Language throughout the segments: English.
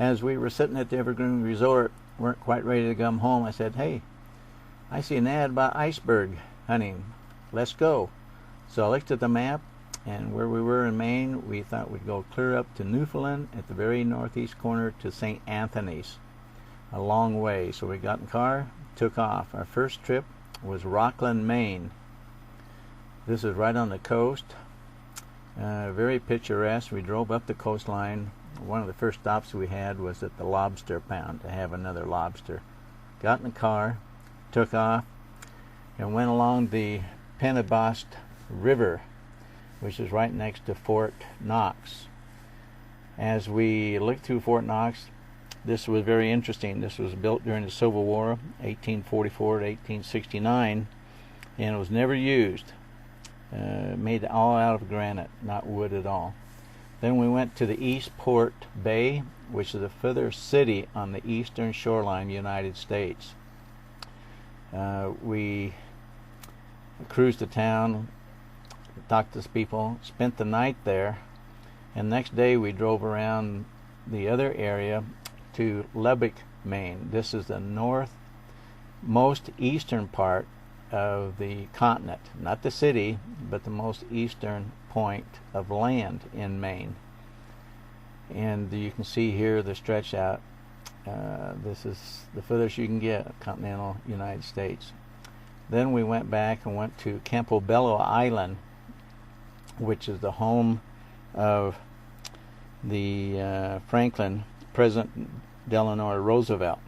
As we were sitting at the Evergreen Resort, weren't quite ready to come home, I said, hey, I see an ad about iceberg hunting. Let's go. So I looked at the map, and where we were in Maine, we thought we'd go clear up to Newfoundland at the very northeast corner to St. Anthony's. A long way. So we got in the car, took off. Our first trip was Rockland, Maine. This is right on the coast. Very picturesque. We drove up the coastline. One of the first stops we had was at the lobster pound to have another lobster. Got in the car, took off, and went along the Penobscot River, which is right next to Fort Knox. As we looked through Fort Knox, this was very interesting. This was built during the Civil War, 1844 to 1869, and it was never used. Made all out of granite, not wood at all. Then we went to the Eastport Bay, which is the furthest city on the eastern shoreline of the United States. We cruised the town, talked to people, spent the night there, and next day we drove around the other area to Lubbock, Maine. This is the northmost eastern part of the continent, not the city, but the most eastern point of land in Maine. And you can see here the stretch out. This is the furthest you can get, continental United States. Then we went back and went to Campobello Island, which is the home of the President Delano Roosevelt.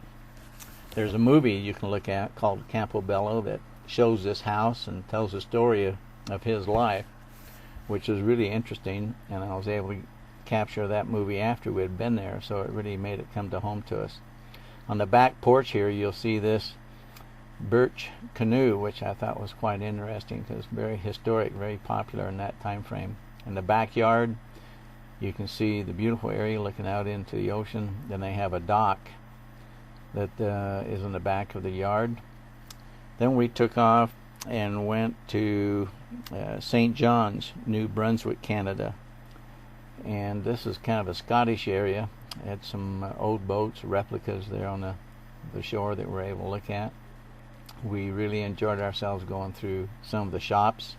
There's a movie you can look at called Campobello that shows this house and tells the story of his life, which is really interesting, and I was able to capture that movie after we had been there, so it really made it come to home to us. On the back porch here you'll see this birch canoe, which I thought was quite interesting because very historic, very popular in that time frame. In the backyard you can see the beautiful area looking out into the ocean. Then they have a dock that is in the back of the yard. Then we took off and went to St. John's, New Brunswick, Canada. And this is kind of a Scottish area. Had some old boats, replicas there on the shore that we're able to look at. We really enjoyed ourselves going through some of the shops,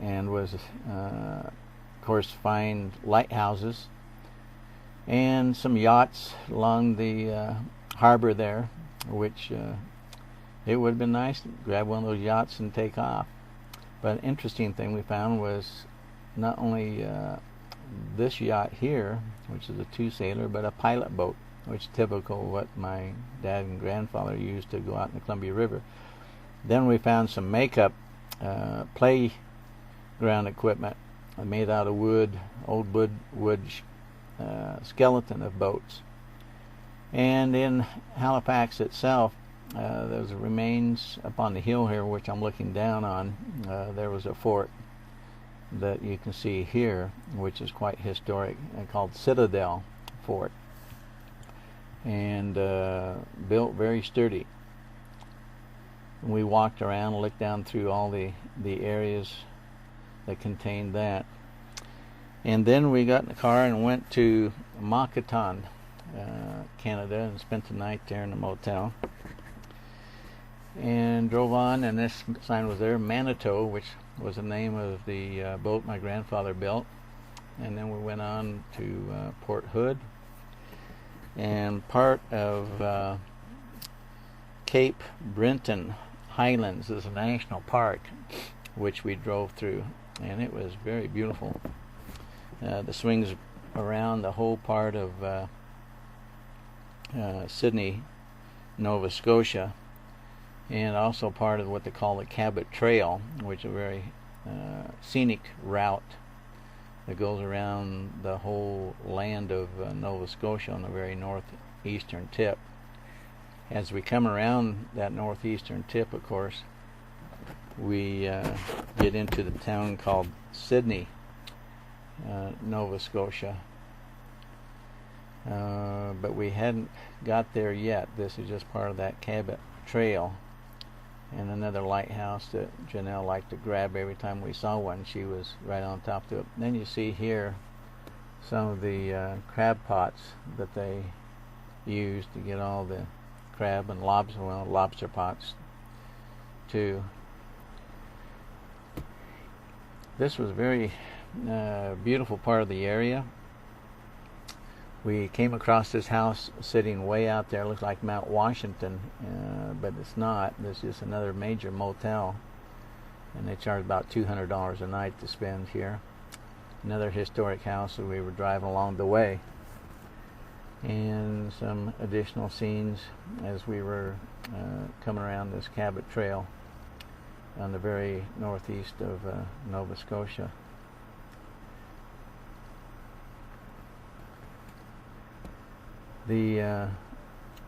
and was of course find lighthouses and some yachts along the harbor there, which it would have been nice to grab one of those yachts and take off. But an interesting thing we found was not only this yacht here, which is a two-sailor, but a pilot boat, which is typical of what my dad and grandfather used to go out in the Columbia River. Then we found some makeup playground equipment made out of wood, old wood skeleton of boats. And in Halifax itself, there's remains up on the hill here, which I'm looking down on. There was a fort that you can see here, which is quite historic, called Citadel Fort, and built very sturdy. We walked around and looked down through all the areas that contained that. And then we got in the car and went to Makaton, Canada, and spent the night there in a motel. And drove on, and this sign was there, Manitou, which was the name of the boat my grandfather built. And then we went on to Port Hood, and part of Cape Breton Highlands is a national park, which we drove through, and it was very beautiful. The swings around the whole part of Sydney, Nova Scotia, and also part of what they call the Cabot Trail, which is a very scenic route that goes around the whole land of Nova Scotia on the very northeastern tip. As we come around that northeastern tip, of course, we get into the town called Sydney, Nova Scotia. But we hadn't got there yet. This is just part of that Cabot Trail. And another lighthouse that Janelle liked to grab every time we saw one. She was right on top of it. Then you see here some of the crab pots that they use to get all the crab and lobster, well, lobster pots too. This was a very beautiful part of the area. We came across this house sitting way out there. It looked like Mount Washington, but it's not. This is another major motel, and they charge about $200 a night to spend here. Another historic house that we were driving along the way, and some additional scenes as we were coming around this Cabot Trail on the very northeast of Nova Scotia. The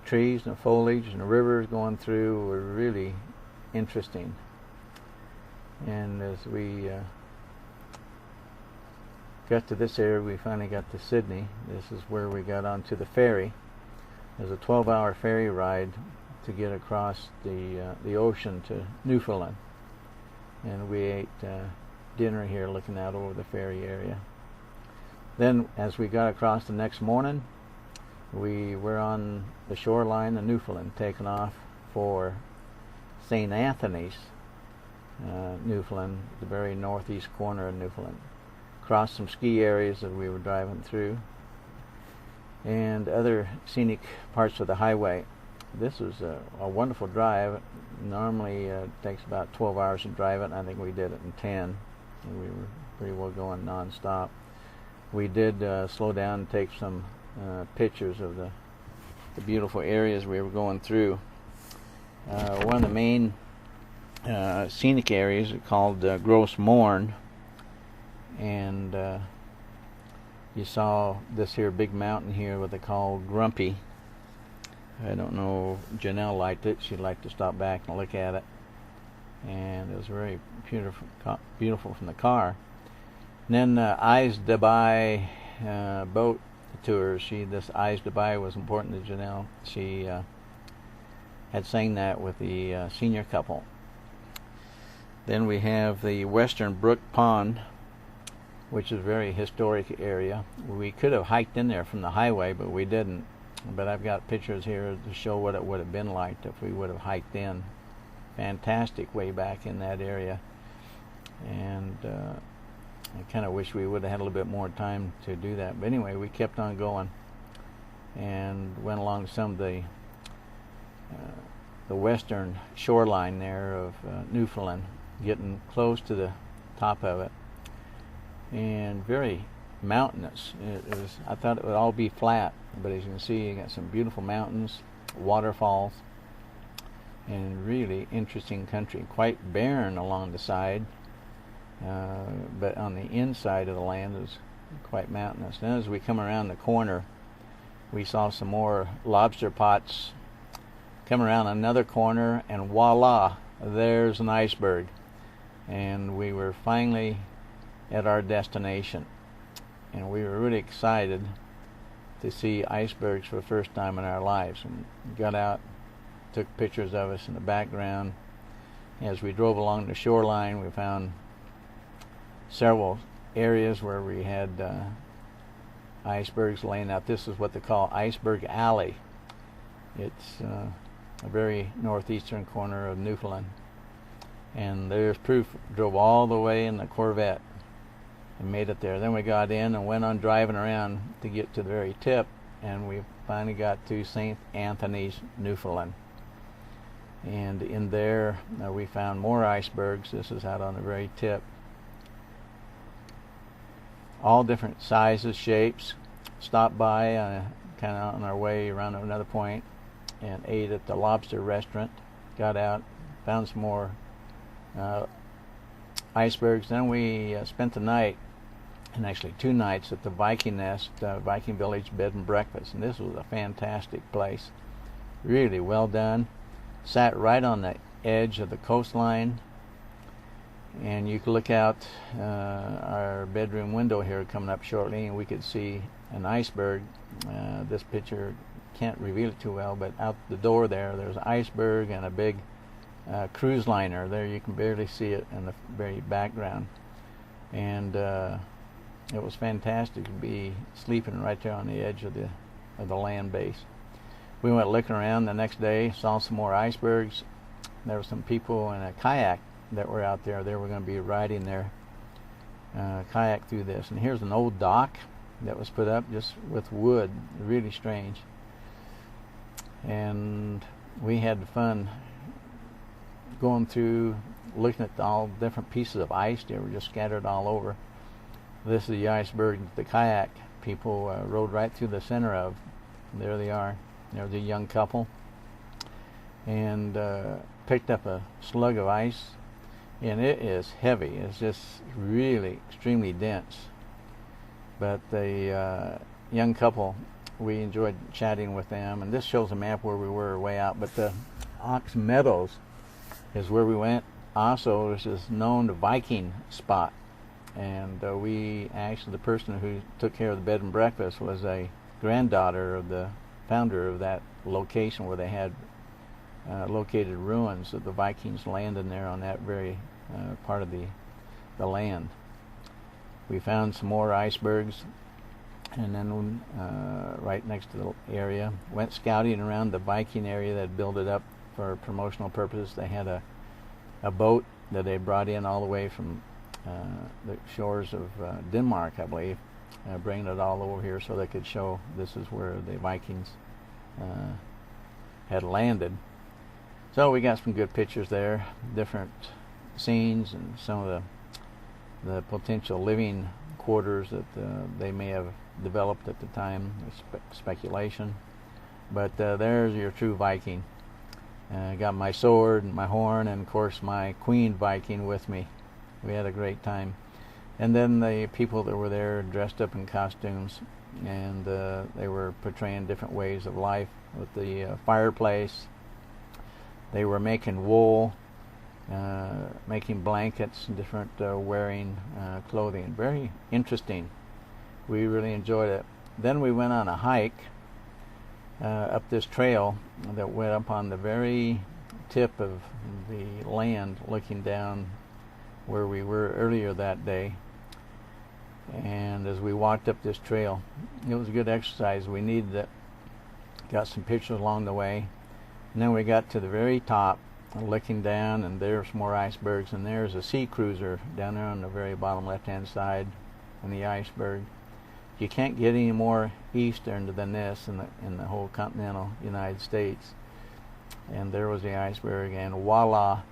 trees and the foliage and the rivers going through were really interesting. And as we got to this area, we finally got to Sydney. This is where we got onto the ferry. There's a 12-hour ferry ride to get across the ocean to Newfoundland. And we ate dinner here looking out over the ferry area. Then as we got across the next morning, we were on the shoreline of Newfoundland, taking off for St. Anthony's, Newfoundland, the very northeast corner of Newfoundland. Crossed some ski areas that we were driving through, and other scenic parts of the highway. This was a wonderful drive. Normally it takes about 12 hours to drive it. I think we did it in 10, and we were pretty well going non-stop. We did slow down and take some pictures of the beautiful areas we were going through. One of the main scenic areas is called Gross Mourne, and you saw this here big mountain here, what they call Grumpy. I don't know, Janelle liked it. She'd like to stop back and look at it, and it was very beautiful from the car. And then Eyes Dubai boat tours. This Eyes Dubai was important to Janelle. She had sang that with the senior couple. Then we have the Western Brook Pond, which is a very historic area. We could have hiked in there from the highway, but we didn't. But I've got pictures here to show what it would have been like if we would have hiked in. Fantastic way back in that area. And I kind of wish we would have had a little bit more time to do that. But anyway, we kept on going and went along some of the western shoreline there of Newfoundland, getting close to the top of it, and very mountainous. I thought it would all be flat, but as you can see, you got some beautiful mountains, waterfalls, and really interesting country. Quite barren along the side, but on the inside of the land is quite mountainous. Then as we come around the corner, we saw some more lobster pots. Come around another corner, and voila, there's an iceberg. And we were finally at our destination, and we were really excited to see icebergs for the first time in our lives. And we got out, took pictures of us in the background. As we drove along the shoreline, we found several areas where we had icebergs laying out. This is what they call Iceberg Alley. It's a very northeastern corner of Newfoundland. And there's proof. Drove all the way in the Corvette and made it there. Then we got in and went on driving around to get to the very tip, and we finally got to St. Anthony's, Newfoundland. And in there we found more icebergs. This is out on the very tip. All different sizes, shapes. Stopped by kind of on our way around to another point and ate at the lobster restaurant. Got out, found some more icebergs. Then we spent the night, and actually 2 nights, at the Viking Nest, Viking Village Bed and Breakfast. And this was a fantastic place. Really well done. Sat right on the edge of the coastline, and you could look out our bedroom window here coming up shortly, and we could see an iceberg. This picture can't reveal it too well, but out the door there's an iceberg and a big cruise liner there. You can barely see it in the very background. And it was fantastic to be sleeping right there on the edge of the land base. We went looking around the next day, saw some more icebergs. There were some people in a kayak that were out there. They were going to be riding their kayak through this. And here's an old dock that was put up just with wood. Really strange. And we had fun going through, looking at all different pieces of ice. They were just scattered all over. This is the iceberg the kayak people rode right through the center of. There they are. There's a young couple, and picked up a slug of ice, and it is heavy. It's just really extremely dense. But the young couple, we enjoyed chatting with them, and this shows a map where we were way out. But the Ox Meadows is where we went. Also, this is known to Viking spot, and we actually, the person who took care of the bed and breakfast was a granddaughter of the founder of that location where they had located ruins of the Vikings landing there on that very part of the land. We found some more icebergs, and then right next to the area, went scouting around the Viking area that built it up for promotional purposes. They had a boat that they brought in all the way from the shores of Denmark, I believe, bringing it all over here so they could show this is where the Vikings had landed. So we got some good pictures there, different scenes, and some of the potential living quarters that they may have developed at the time. Speculation, but there's your true Viking. Got my sword and my horn, and of course my queen Viking with me. We had a great time. And then the people that were there dressed up in costumes, and they were portraying different ways of life with the fireplace. They were making wool, making blankets, and different wearing clothing. Very interesting. We really enjoyed it. Then we went on a hike up this trail that went up on the very tip of the land, looking down where we were earlier that day. And as we walked up this trail, it was a good exercise. We needed it. Got some pictures along the way, and then we got to the very top, looking down, and there's more icebergs, and there's a sea cruiser down there on the very bottom left-hand side in the iceberg. You can't get any more eastern than this in the whole continental United States. And there was the iceberg, and voila!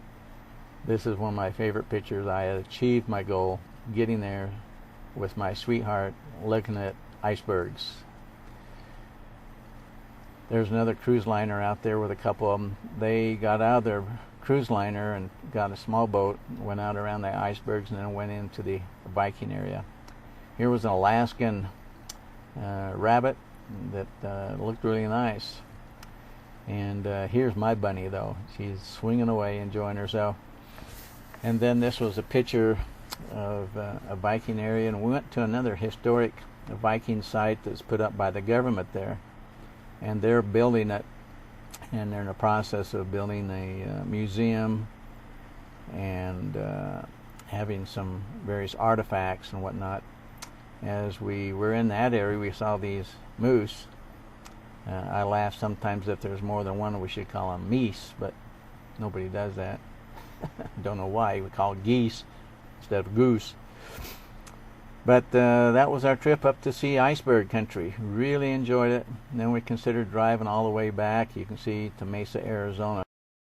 This is one of my favorite pictures. I had achieved my goal, getting there with my sweetheart, looking at icebergs. There's another cruise liner out there with a couple of them. They got out of their cruise liner and got a small boat, went out around the icebergs, and then went into the Viking area. Here was an Alaskan rabbit that looked really nice. And here's my bunny, though. She's swinging away, enjoying herself. And then this was a picture of a Viking area, and we went to another historic Viking site that's put up by the government there, and they're building it, and they're in the process of building a museum and having some various artifacts and whatnot. As we were in that area, we saw these moose. I laugh sometimes if there's more than one, we should call them meese, but nobody does that. Don't know why. We call geese instead of goose. But that was our trip up to see iceberg country. Really enjoyed it. And then we considered driving all the way back. You can see to Mesa, Arizona.